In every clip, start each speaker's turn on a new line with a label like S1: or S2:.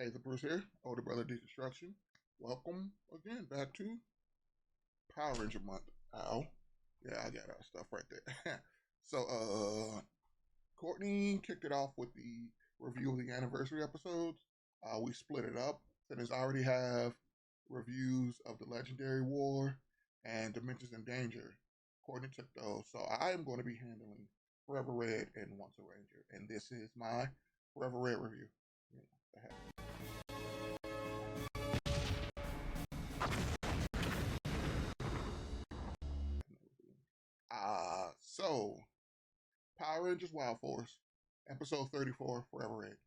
S1: Hey, the Bruce here, older brother deconstruction. Welcome again back to Power Ranger Month. Ow. Yeah, I got our stuff right there. so, Courtney kicked it off with the review of the anniversary episodes. We split it up. Since I already have reviews of the Legendary War and Dimensions in Danger. Courtney took those, so I am going to be handling Forever Red and Once a Ranger, and this is my Forever Red review. You know, so Power Rangers Wild Force, episode 34, Forever Red.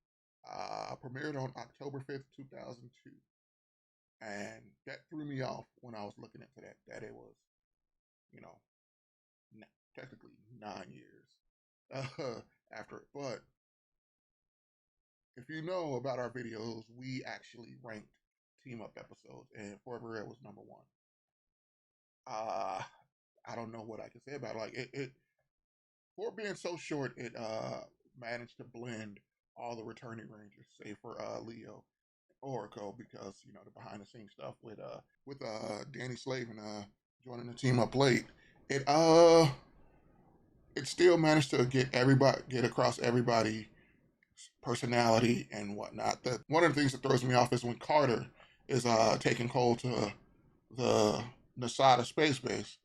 S1: Premiered on October 5th, 2002. And that threw me off when I was looking into that it was, you know, technically 9 years after it. But if you know about our videos, we actually ranked team up episodes, and Forever Red was number one. I don't know what I can say about it. Like it for being so short, it managed to blend all the returning Rangers, save for Leo Oracle, because the behind the scenes stuff with Danny Slavin joining the team up late. It it still managed to get across everybody personality and whatnot. That one of the things that throws me off is when Carter is taking Cole to the Nasada space base.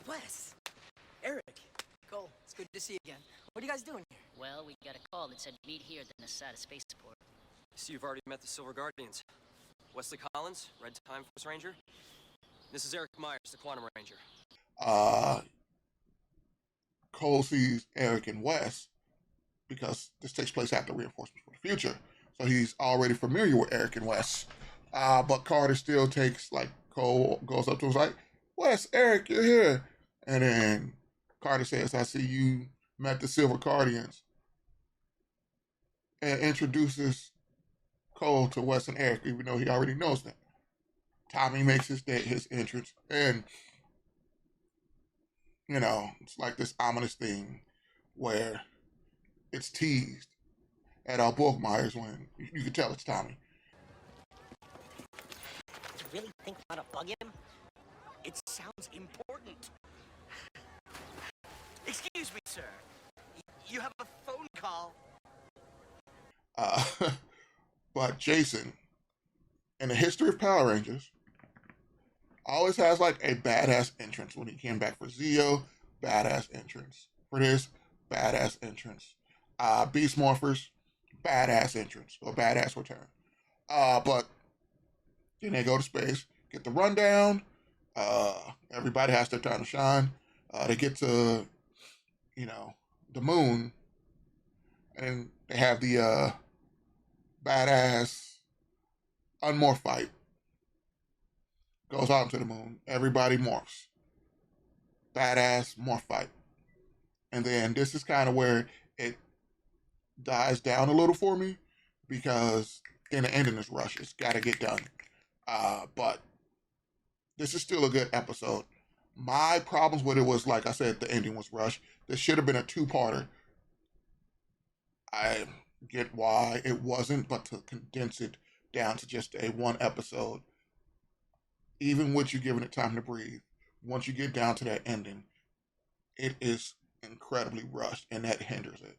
S2: Wes, Eric, Cole, it's good to see you again. What are you guys doing here?
S3: Well, we got a call that said meet here at the Nasada Spaceport.
S4: So you've already met the Silver Guardians. Wesley Collins, Red Time Force Ranger. This is Eric Myers, the Quantum Ranger.
S1: Cole sees Eric and Wes because this takes place after Reinforcements for the Future. So he's already familiar with Eric and Wes. But Carter still takes, like, Cole goes up to him like, Wes, Eric, you're here. And then Carter says, I see you met the Silver Guardians. And introduces Cole to Wes and Eric, even though he already knows them. Tommy makes his entrance. And, it's like this ominous thing where it's teased at Bulkmeyer's when you can tell it's Tommy.
S2: You really think I'm gonna bug him? It sounds important. Excuse me, sir. You have a phone call.
S1: But Jason, in the history of Power Rangers, always has like a badass entrance. When he came back for Zeo, badass entrance. For this, badass entrance. Beast Morphers, badass entrance or badass return. But then they go to space, get the rundown. Everybody has their time to shine. They get to, the moon, and they have the badass unmorph fight. Goes out into the moon. Everybody morphs. Badass morph fight. And then this is kind of where it dies down a little for me because in the ending is rush. It's got to get done. But this is still a good episode. My problems with it was, like I said, the ending was rushed. This should have been a two-parter. I get why it wasn't, but to condense it down to just a one episode, even with you giving it time to breathe, once you get down to that ending, it is incredibly rushed, and that hinders it.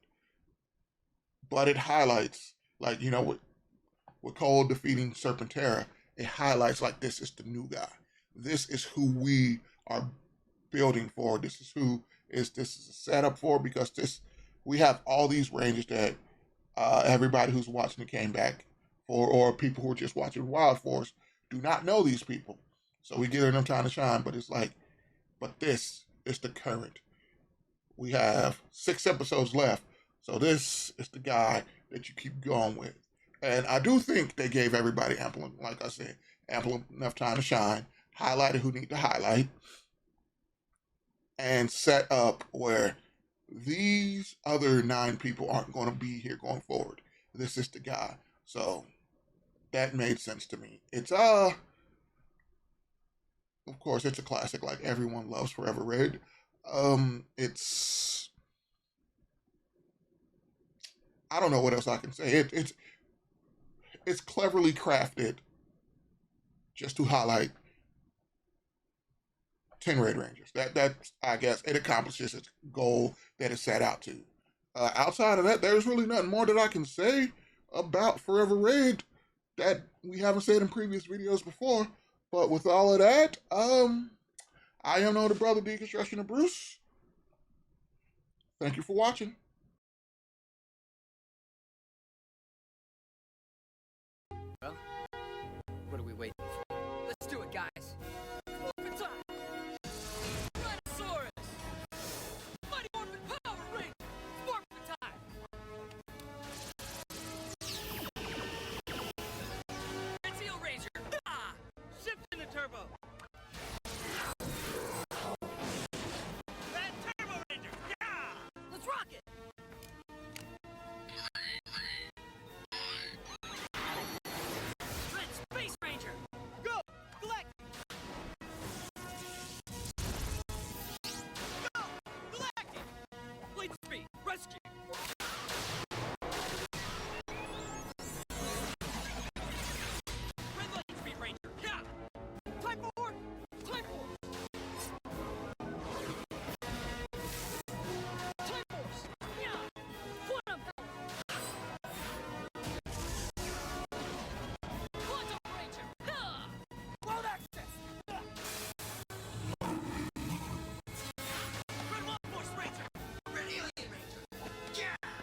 S1: But it highlights, like, with Cole defeating Serpentera, it highlights, like, this is the new guy. This is who we are building for. This is this is a setup for, because we have all these Rangers that everybody who's watching it came back for, or people who are just watching Wild Force do not know these people. So we give them time to shine, but it's like, but this is the current. We have 6 episodes left, so this is the guy that you keep going with. And I do think they gave everybody ample enough time to shine, highlighted who need to highlight, and set up where these other 9 people aren't going to be here going forward. This is the guy. So that made sense to me. It's of course, it's a classic. Like, everyone loves Forever Red. It's I don't know what else I can say. It's cleverly crafted just to highlight 10 Red Rangers. That I guess it accomplishes its goal that it set out to. Outside of that, there's really nothing more that I can say about Forever Red that we haven't said in previous videos before. But with all of that, I am no the brother Deconstruction of Bruce. Thank you for watching.
S2: Well, what are we waiting for? Let's do it, guys. Morphin' time! Tyrannosaurus! Mighty Morphin Power Rangers! Morphin' time! Steel Ranger! Ah! Shift into turbo!